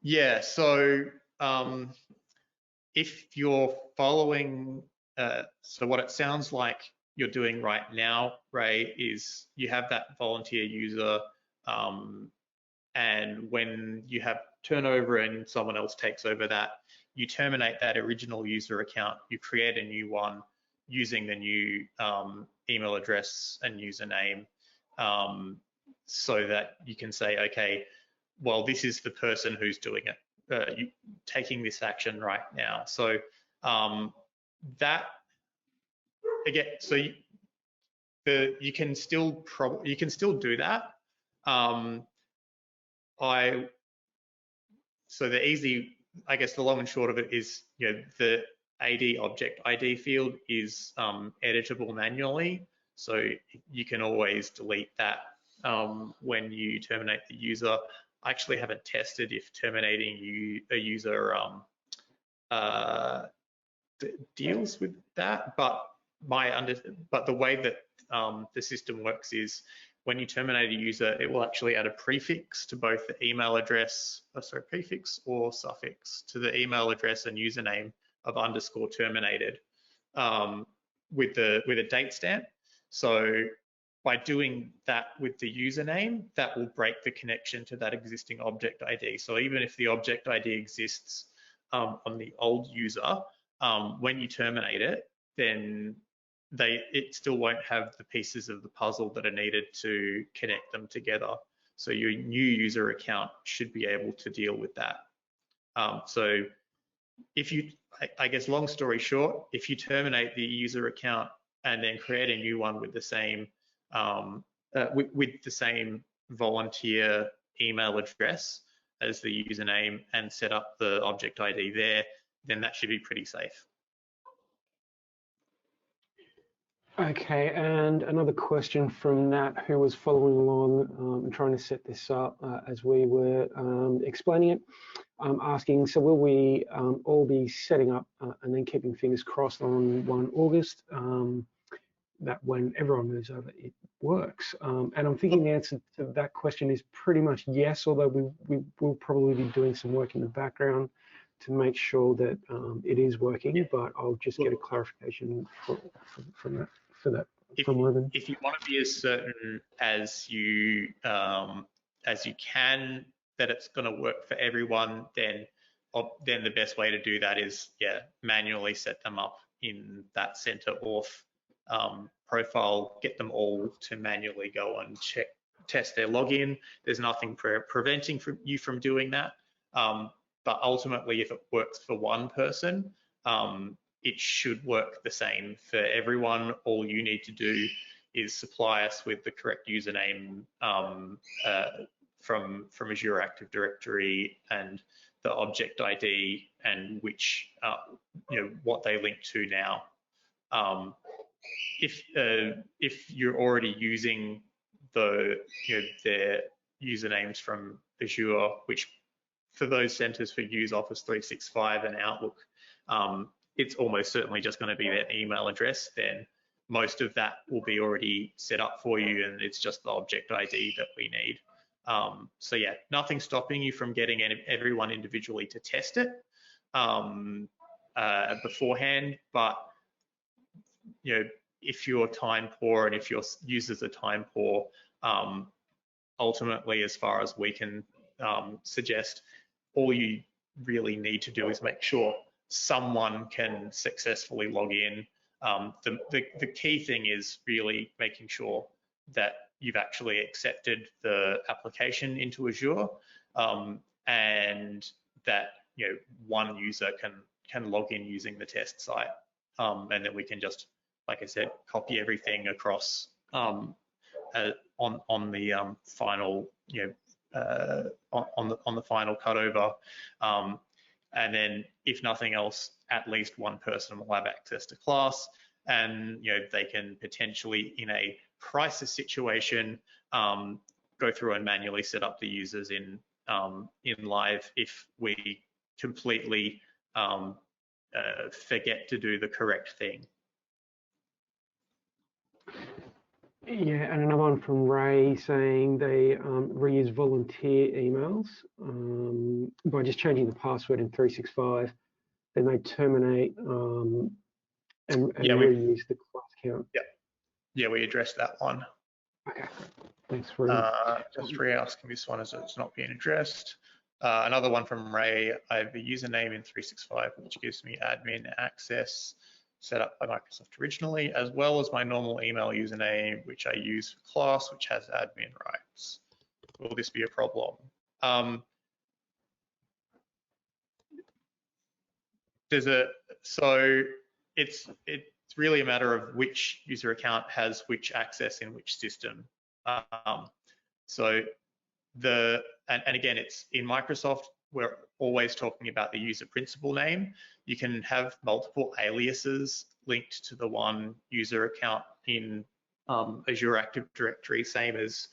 Yeah, so if you're following, so what it sounds like you're doing right now, Ray, is you have that volunteer user, and when you have turnover and someone else takes over that, you terminate that original user account, you create a new one using the new email address and username, so that you can say, okay, well, this is the person who's doing it, taking this action right now. So that again, so you can still do that. So the easy, I guess, the long and short of it is, the AD object ID field is editable manually, so you can always delete that when you terminate the user. I actually haven't tested if terminating a user deals with that, but the way that the system works is when you terminate a user, it will actually add a prefix to both the email address, prefix or suffix to the email address and username of _terminated with a date stamp. So by doing that with the username, that will break the connection to that existing object ID. So even if the object ID exists on the old user, when you terminate it, then it still won't have the pieces of the puzzle that are needed to connect them together. So your new user account should be able to deal with that. So if you, I guess, long story short, if you terminate the user account and then create a new one with the same volunteer email address as the username and set up the object ID there, then that should be pretty safe. Okay, and another question from Nat, who was following along and trying to set this up as we were explaining it, asking, so will we all be setting up and then keeping fingers crossed on 1 August that when everyone moves over, it works? And I'm thinking the answer to that question is pretty much yes, although we will probably be doing some work in the background to make sure that it is working, but I'll just get a clarification from that. From Ruben. If you want to be as certain as you can that it's going to work for everyone, then the best way to do that is, manually set them up in that center auth profile, get them all to manually go and test their login. There's nothing preventing you from doing that. But ultimately, if it works for one person, it should work the same for everyone. All you need to do is supply us with the correct username from Azure Active Directory and the object ID and which what they link to now. If you're already using their usernames from Azure, which for those centers for use Office 365 and Outlook, it's almost certainly just going to be their email address, then most of that will be already set up for you, and it's just the object ID that we need. So yeah, nothing stopping you from getting everyone individually to test it beforehand, but if you're time poor and if your users are time poor, ultimately, as far as we can suggest, all you really need to do is make sure someone can successfully log in. The key thing is really making sure that you've actually accepted the application into Azure, and that one user can log in using the test site, and then we can just, like I said, copy everything across on the final on the final cutover, and then if nothing else, at least one person will have access to class, and they can potentially, in a crisis situation, go through and manually set up the users in live if we completely forget to do the correct thing. Yeah, and another one from Ray saying they reuse volunteer emails by just changing the password in 365. Then they terminate and reuse the class count. Yeah, we addressed that one. Okay, thanks, Ruben. Just re-asking this one as it's not being addressed. Another one from Ray. I have a username in 365 which gives me admin access, set up by Microsoft originally, as well as my normal email username, which I use for class, which has admin rights. Will this be a problem? So it's really a matter of which user account has which access in which system. And again, it's in Microsoft, we're always talking about the user principal name. You can have multiple aliases linked to the one user account in Azure Active Directory, same as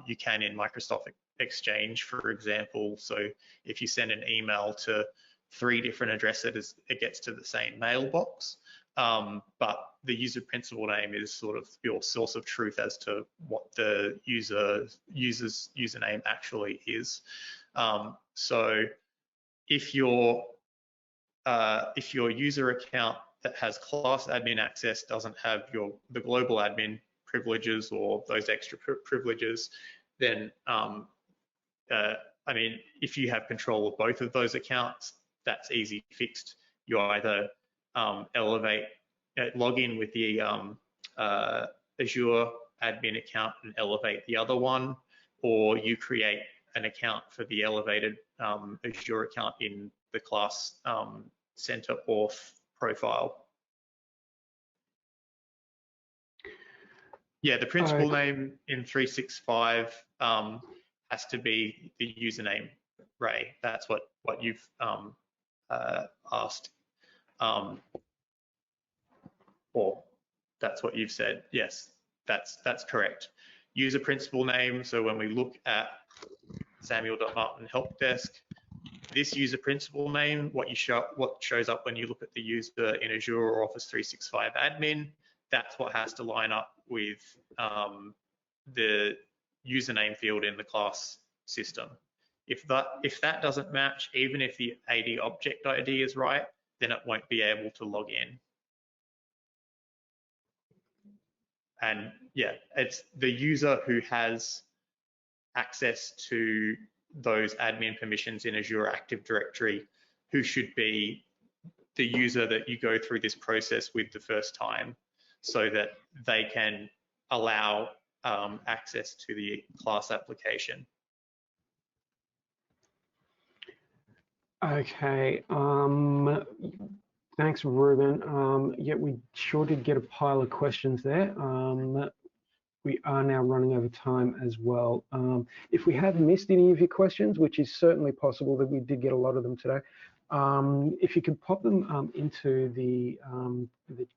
you can in Microsoft Exchange, for example. So if you send an email to 3 different addresses, it gets to the same mailbox. But the user principal name is sort of your source of truth as to what the user's username actually is. So if your user account that has class admin access doesn't have the global admin privileges or those extra privileges, then I mean, if you have control of both of those accounts, that's easy fixed. You either log in with the Azure admin account and elevate the other one, or you create an account for the elevated Azure account in the class center auth profile. Yeah, the principal name in 365 has to be the username, Ray. That's what you've asked, or that's what you've said. Yes, that's correct. User principal name. So when we look at Samuel.Martin help desk, this user principal name, what shows up when you look at the user in Azure or Office 365 admin, that's what has to line up with the username field in the class system. If that doesn't match, even if the AD object ID is right, then it won't be able to log in. And yeah, it's the user who has access to those admin permissions in Azure Active Directory who should be the user that you go through this process with the first time, so that they can allow access to the class application. Okay. Thanks, Ruben. Yeah, we sure did get a pile of questions there. We are now running over time as well. If we have missed any of your questions, which is certainly possible that we did get a lot of them today, if you could pop them into the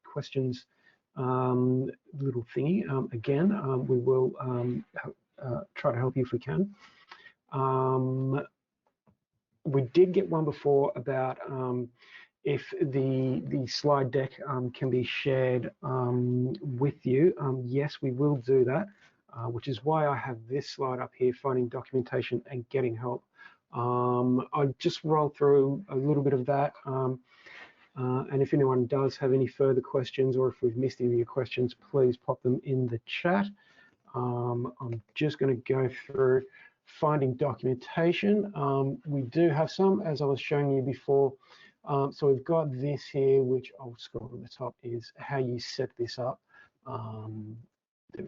questions little thingy again, we will try to help you if we can. We did get one before about if the slide deck can be shared with you. Yes, we will do that, which is why I have this slide up here, finding documentation and getting help. I'll just roll through a little bit of that. And if anyone does have any further questions, or if we've missed any of your questions, please pop them in the chat. I'm just going to go through finding documentation. We do have some, as I was showing you before. So we've got this here, which I'll scroll to the top, is how you set this up. There we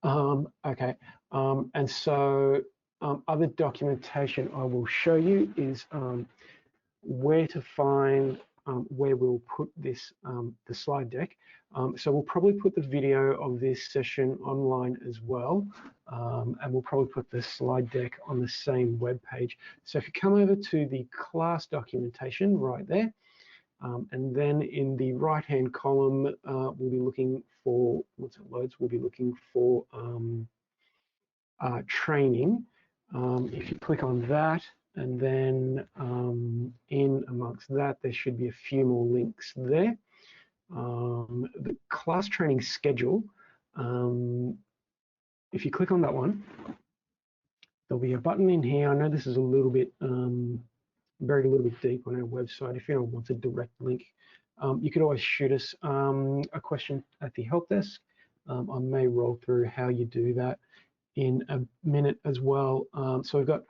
go. Okay, and so other documentation I will show you is where to find where we'll put this, the slide deck. So we'll probably put the video of this session online as well, and we'll probably put the slide deck on the same web page. So if you come over to the class documentation right there, and then in the right-hand column, we'll be looking for, once it loads, we'll be looking for training. If you click on that, and then in amongst that, there should be a few more links there. The class training schedule, if you click on that one, there'll be a button in here. I know this is a little bit buried a little bit deep on our website. If anyone wants a direct link, you could always shoot us a question at the help desk. I may roll through how you do that in a minute as well. So we've got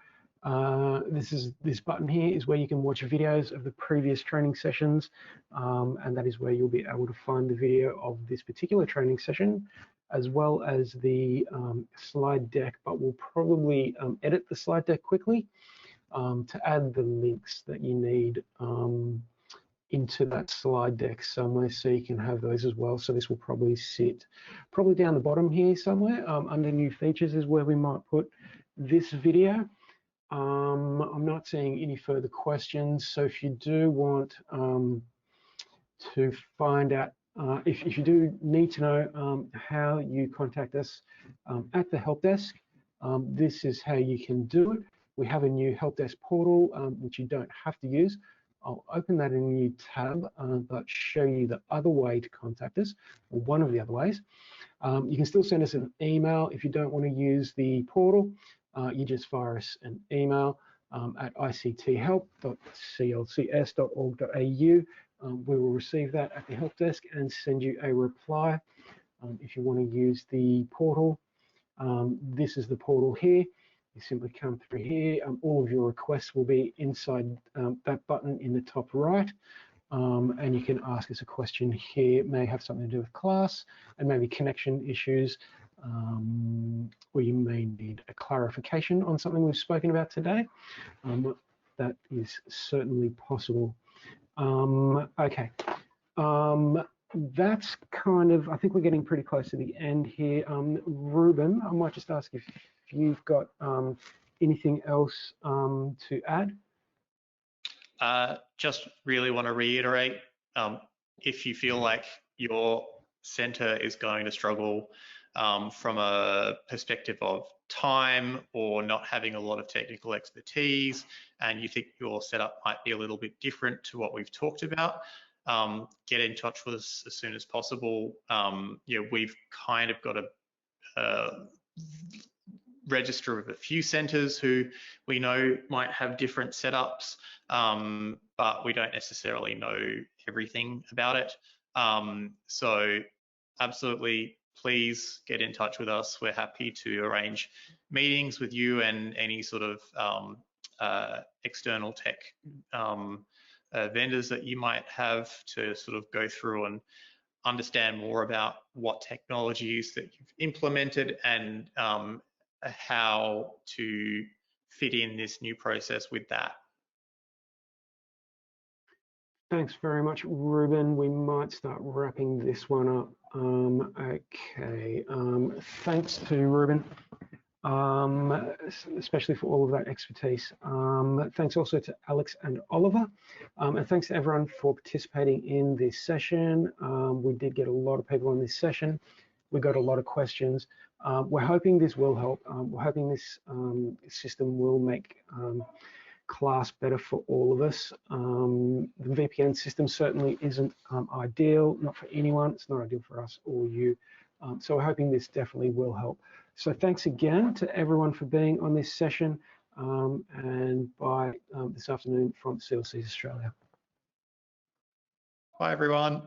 this button here is where you can watch videos of the previous training sessions, and that is where you'll be able to find the video of this particular training session, as well as the slide deck. But we'll probably edit the slide deck quickly to add the links that you need into that slide deck somewhere, so you can have those as well. So this will probably sit down the bottom here somewhere. Under new features is where we might put this video. I'm not seeing any further questions. So if you do want to find out, if you do need to know how you contact us at the help desk, this is how you can do it. We have a new help desk portal, which you don't have to use. I'll open that in a new tab, but show you the other way to contact us, or one of the other ways. You can still send us an email if you don't want to use the portal. You just fire us an email at icthelp.clcs.org.au. We will receive that at the help desk and send you a reply. If you want to use the portal, this is the portal here. You simply come through here. All of your requests will be inside that button in the top right. And you can ask us a question here. It may have something to do with class and maybe connection issues, or you may need a clarification on something we've spoken about today. That is certainly possible. Okay. That's kind of, I think we're getting pretty close to the end here. Ruben, I might just ask if you've got anything else to add. Just really want to reiterate, if you feel like your center is going to struggle from a perspective of time or not having a lot of technical expertise, and you think your setup might be a little bit different to what we've talked about, get in touch with us as soon as possible. You know, we've kind of got a register of a few centers who we know might have different setups, but we don't necessarily know everything about it. So absolutely, please get in touch with us. We're happy to arrange meetings with you and any sort of external tech vendors that you might have to sort of go through and understand more about what technologies that you've implemented and how to fit in this new process with that. Thanks very much, Ruben. We might start wrapping this one up. Okay. Thanks to Ruben, especially for all of that expertise. Thanks also to Alex and Oliver. And thanks to everyone for participating in this session. We did get a lot of people on this session. We got a lot of questions. We're hoping this will help. We're hoping this system will make class better for all of us. The VPN system certainly isn't ideal, not for anyone. It's not ideal for us or you. So we're hoping this definitely will help. So thanks again to everyone for being on this session, and bye this afternoon from CLCs Australia. Bye, everyone.